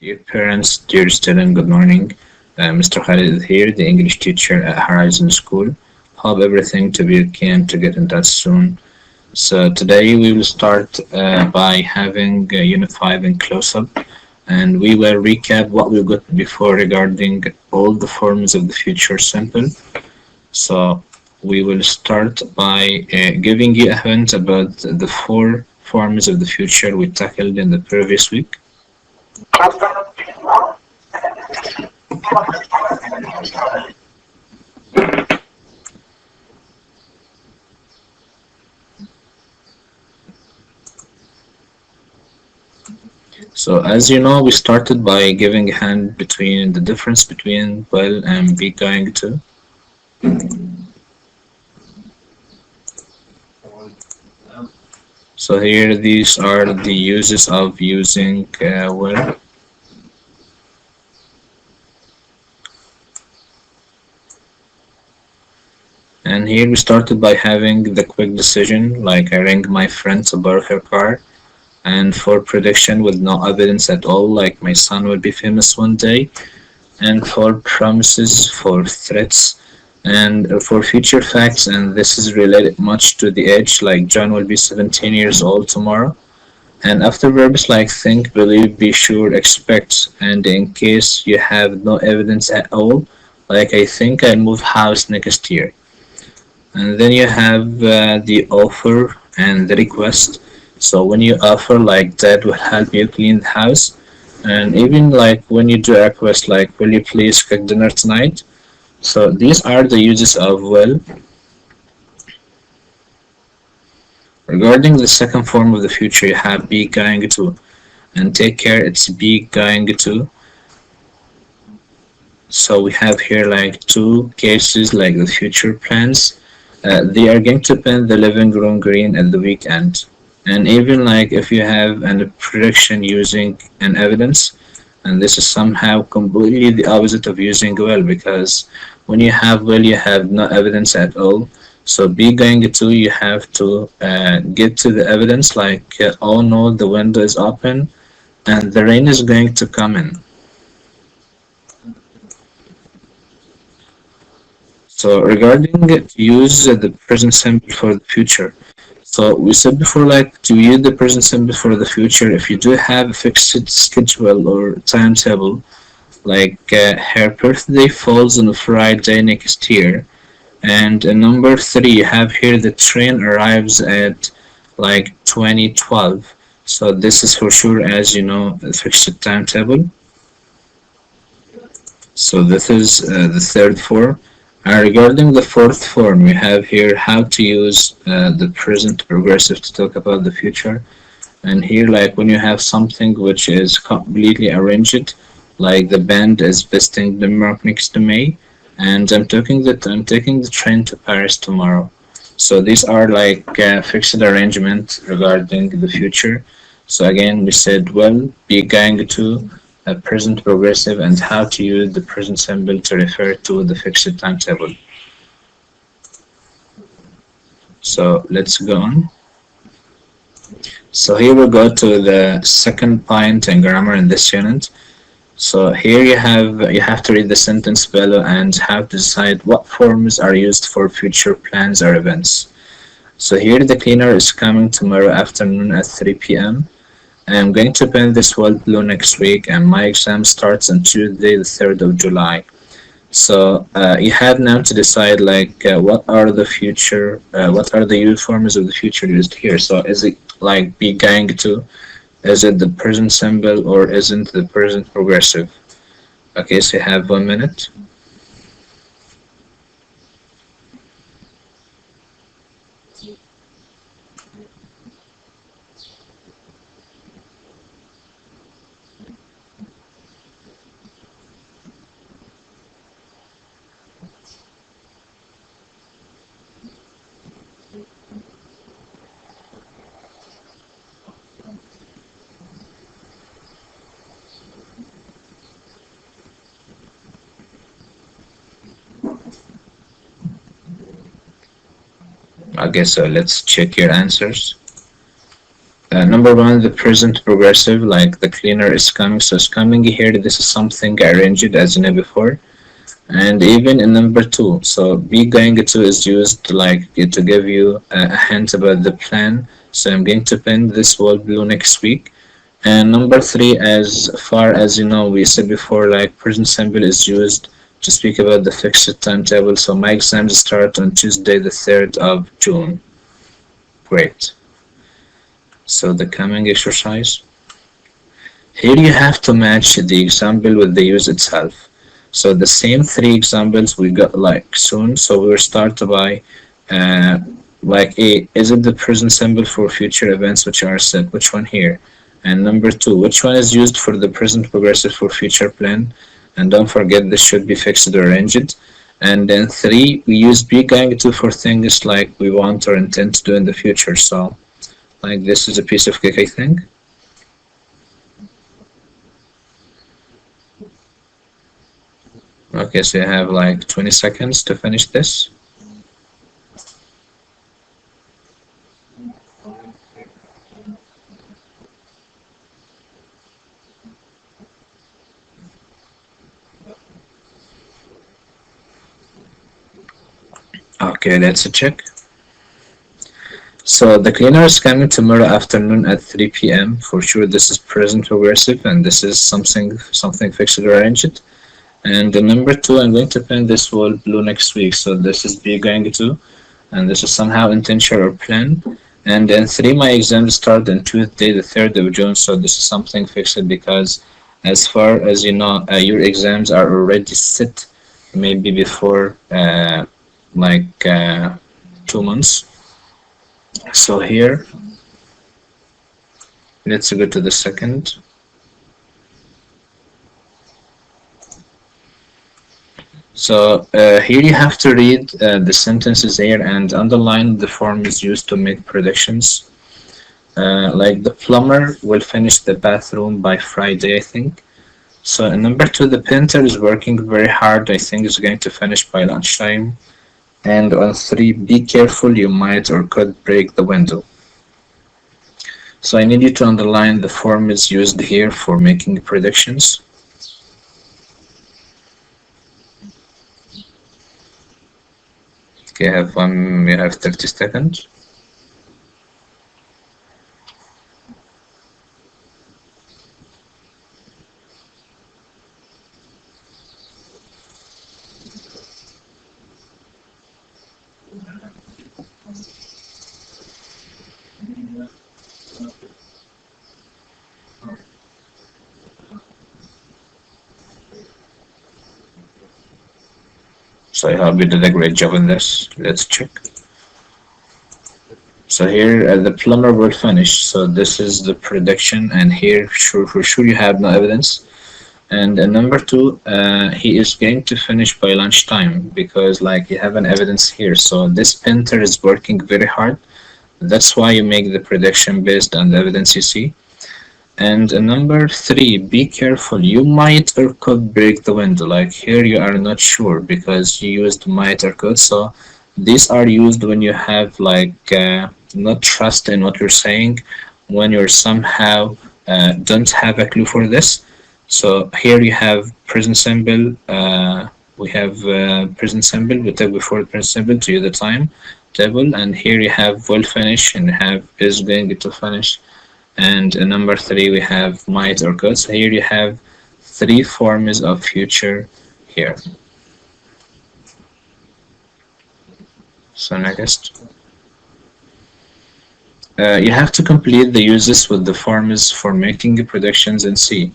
Dear parents, dear student, good morning. Mr. Khalid is here, the English teacher at Horizon School. Hope everything to be okay and to get in touch soon. So today we will start by having Unit 5 in close-up, and we will recap what we got before regarding all the forms of the future simple. So we will start by giving you a hint about the four forms of the future we tackled in the previous week. So as you know, we started by giving a hand between the difference between will and be going to. So here these are the uses of using will. And here we started by having the quick decision, like I rang my friend to borrow her car, and for prediction with no evidence at all, like my son will be famous one day, and for promises, for threats, and for future facts, and this is related much to the age, like John will be 17 years old tomorrow. And after verbs like think, believe, be sure, expect, and in case you have no evidence at all, like I think I'll move house next year. And then you have the offer and the request. So when you offer, like that will help you clean the house. And even like when you do a request, like will you please cook dinner tonight? So these are the uses of will. Regarding the second form of the future, you have be going to, and take care, it's be going to. So we have here like two cases, like the future plans. They are going to paint the living room green at the weekend. And even like if you have a prediction using an evidence, and this is somehow completely the opposite of using will, because when you have will, you have no evidence at all. So be going to, you have to get to the evidence, like oh no, the window is open and the rain is going to come in. So regarding use the present simple for the future. So we said before, like to use the present simple for the future, if you do have a fixed schedule or timetable, like her birthday falls on a Friday next year, and number three, you have here the train arrives at like 2012. So this is for sure, as you know, a fixed timetable. So this is the third form. Regarding the fourth form, we have here how to use the present progressive to talk about the future. And here, like when you have something which is completely arranged, like the band is visiting Denmark next May, and I'm taking the train to Paris tomorrow. So these are like fixed arrangement regarding the future. So again, we said well, be going to present progressive and how to use the present symbol to refer to the fixed timetable. So let's go on. So here we go to the second point in grammar in this unit. So here you have to read the sentence below and have to decide what forms are used for future plans or events. So here the cleaner is coming tomorrow afternoon at 3 p.m. I'm going to paint this wall blue next week, and my exam starts on Tuesday, the 3rd of July. So you have now to decide like what are the use forms of the future used here. So is it like be going to, is it the present symbol, or isn't the present progressive? Okay, so you have 1 minute. Okay, so let's check your answers. Number one, the present progressive, like the cleaner is coming, so it's coming here. This is something arranged as you know before. And even in number two, so be going to is used like to give you a hint about the plan. So I'm going to pin this wall blue next week. And number three, as far as you know, we said before, like present simple is used to speak about the fixed timetable. So my exams start on Tuesday, the 3rd of June. Great. So the coming exercise. Here you have to match the example with the use itself. So the same three examples we got like soon. So we'll start by uh, like A, is it the present simple for future events which are set? Which one here? And number two, which one is used for the present progressive for future plan? And don't forget this should be fixed or arranged. And then three, we use be going to for things like we want or intend to do in the future. So like this is a piece of cake, I think. Okay, so you have like 20 seconds to finish this. Okay, let's check. So the cleaner is coming tomorrow afternoon at 3 p.m. For sure, this is present progressive, and this is something fixed or arranged. And the number two, I'm going to paint this wall blue next week. So this is be going to, and this is somehow intention or plan. And then three, my exams start on Tuesday, the 3rd of June. So this is something fixed because, as far as you know, your exams are already set, maybe before like 2 months. So here, let's go to the second. So here you have to read the sentences here and underline the form is used to make predictions. Like the plumber will finish the bathroom by Friday, I think. So in number two, the painter is working very hard. I think is going to finish by lunchtime. And on three, be careful, you might or could break the window. So I need you to underline the form is used here for making predictions. Okay, you have 30 seconds. So I hope you did a great job in this. Let's check. So here the plumber will finish. So this is the prediction, and here for sure you have no evidence. And number two, he is going to finish by lunchtime because like you have an evidence here. So this painter is working very hard. That's why you make the prediction based on the evidence you see. And number three, be careful. You might or could break the window. Like here, you are not sure because you used might or could. So these are used when you have like not trust in what you're saying, when you're somehow don't have a clue for this. So here you have present simple. We have present simple. We take before present simple to use the time table, and here you have will finish and have is going to finish. And number three, we have might or could. So here you have three forms of future here. So next, you have to complete the uses with the forms for making predictions in C.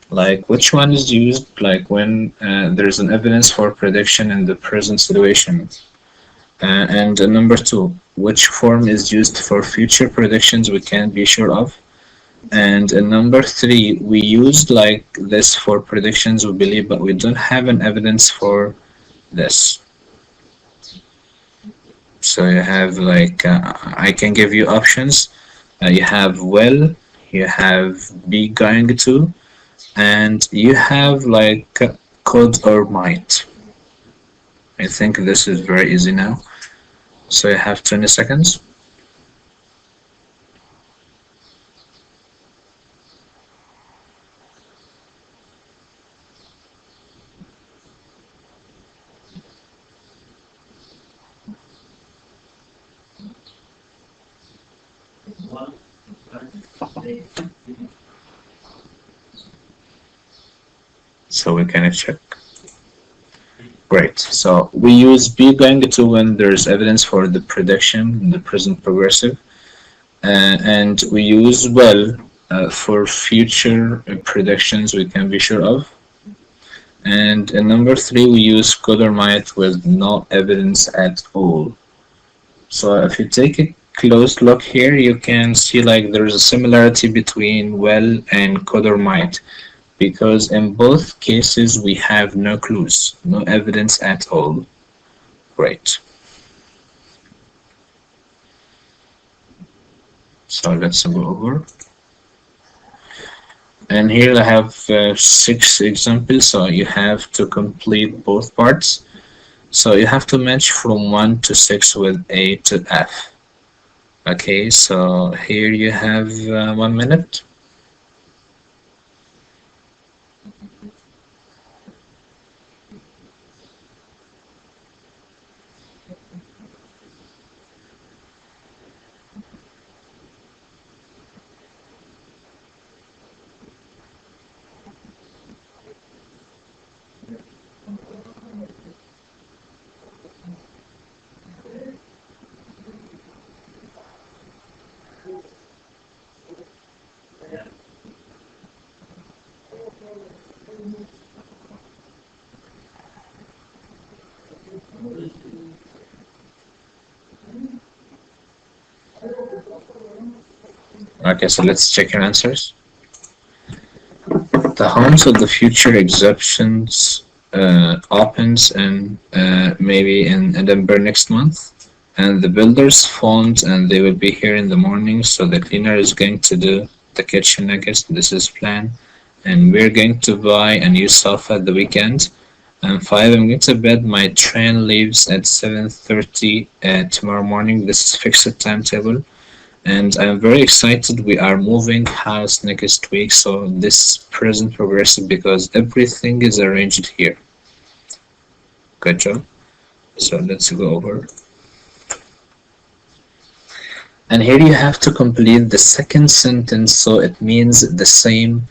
Like which one is used like when there's an evidence for prediction in the present situation. And number two, which form is used for future predictions we can't be sure of. And number three, we used like this for predictions we believe, but we don't have an evidence for this. So you have like, I can give you options. You have will, you have be going to, and you have like could or might. I think this is very easy now. So you have 20 seconds. So we can check. Great. So we use be going to when there's evidence for the prediction in the present progressive, and we use well for future predictions we can be sure of. And in number three, we use could or might with no evidence at all. So if you take a close look here, you can see like there's a similarity between well and could or might, because in both cases we have no clues, no evidence at all. Great. So let's go over. And here I have 6 examples, so you have to complete both parts. So you have to match from 1 to 6 with A to F. Okay, so here you have 1 minute. Okay, so let's check your answers. The homes of the future exceptions opens in maybe in Edinburgh next month, and the builders phoned and they will be here in the morning. So the cleaner is going to do the kitchen. I guess this is plan, and we're going to buy a new sofa at the weekend. And five, I'm going to bed. My train leaves at 7:30 tomorrow morning. This is fixed timetable. And I'm very excited. We are moving house next week, so this is present progressive because everything is arranged here. Good job. So let's go over. And here you have to complete the second sentence, so it means the same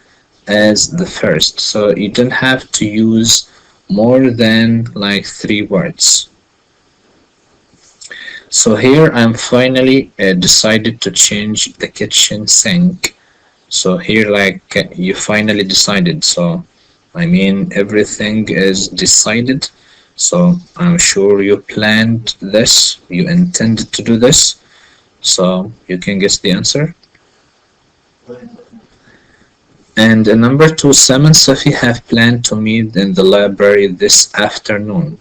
as the first. So you don't have to use more than like 3 words. So here I'm finally decided to change the kitchen sink. So here like you finally decided. So I mean everything is decided. So I'm sure you planned this, you intended to do this. So you can guess the answer. And number two, Sam and Sophie have planned to meet in the library this afternoon.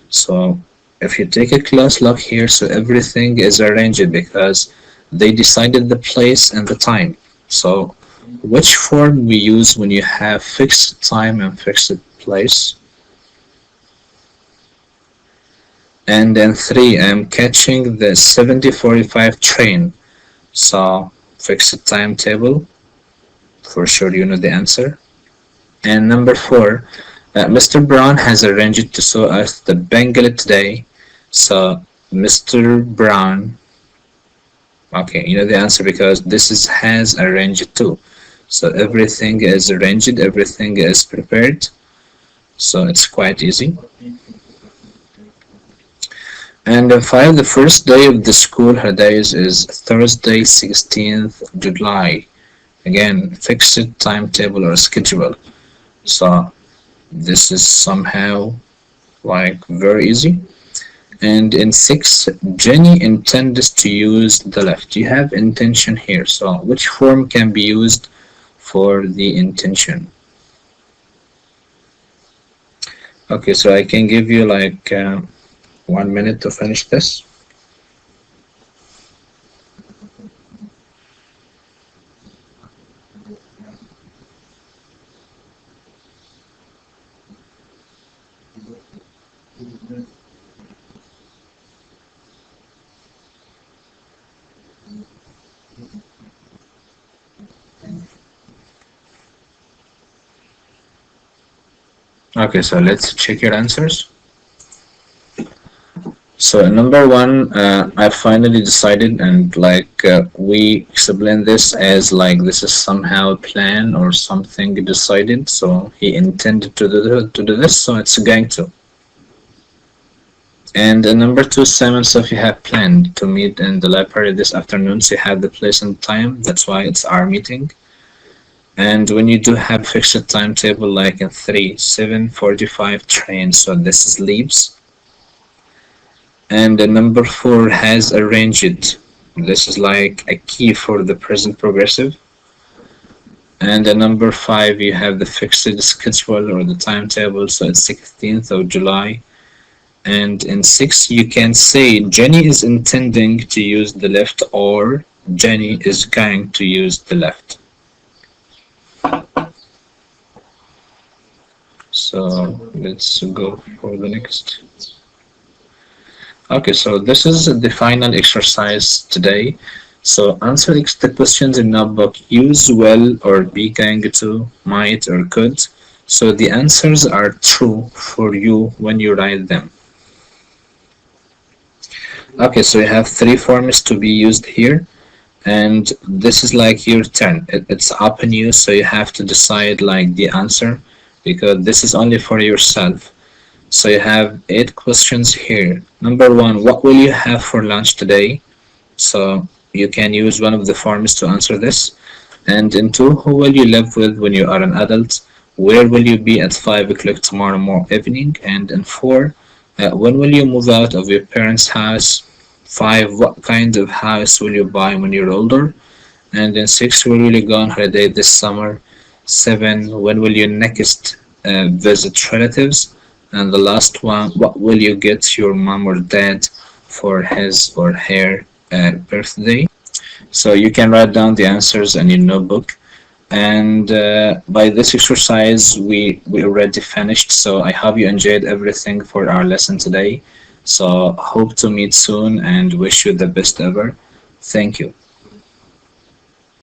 So if you take a close look here, so everything is arranged because they decided the place and the time. So which form we use when you have fixed time and fixed place? And then three, I'm catching the 70:45 train. So fixed timetable. For sure you know the answer. And number four, Mr. Brown has arranged to show us the Bengali today. So Mr. Brown, okay, you know the answer because this is has arranged too. So everything is arranged, everything is prepared. So it's quite easy. And five, the first day of the school holidays is Thursday, 16th July. Again, fixed timetable or schedule. So this is somehow like very easy. And in six, Jenny intends to use the left. You have intention here. So which form can be used for the intention? Okay, so I can give you like 1 minute to finish this. Okay, so let's check your answers. So number one, I finally decided, and we explain this as like this is somehow a plan or something decided. So he intended to do this, so it's going to. And number two, Sam and Sophie have planned to meet in the library this afternoon. So you have the place and time. That's why it's our meeting. And when you do have fixed timetable, like in 7:45 train, so this is leaves. And the number four has arranged. This is like a key for the present progressive. And the number five, you have the fixed schedule or the timetable, so it's 16th of July. And in six, you can say Jenny is intending to use the left or Jenny is going to use the left. So let's go for the next. Okay, so this is the final exercise today. So answer the questions in notebook. Use will or be going to, might or could. So the answers are true for you when you write them. Okay, so you have three forms to be used here. And this is like your turn. It's up on you, so you have to decide like the answer because this is only for yourself. So you have 8 questions here. Number one, what will you have for lunch today? So you can use one of the forms to answer this. And in two, who will you live with when you are an adult? Where will you be at 5 o'clock tomorrow evening? And in four, when will you move out of your parents' house? Five, what kind of house will you buy when you're older? And in six, where will you go on holiday this summer? Seven, when will you next visit relatives? And the last one, what will you get your mom or dad for his or her birthday? So you can write down the answers in your notebook. And by this exercise, we already finished. So I hope you enjoyed everything for our lesson today. So hope to meet soon and wish you the best ever. Thank you.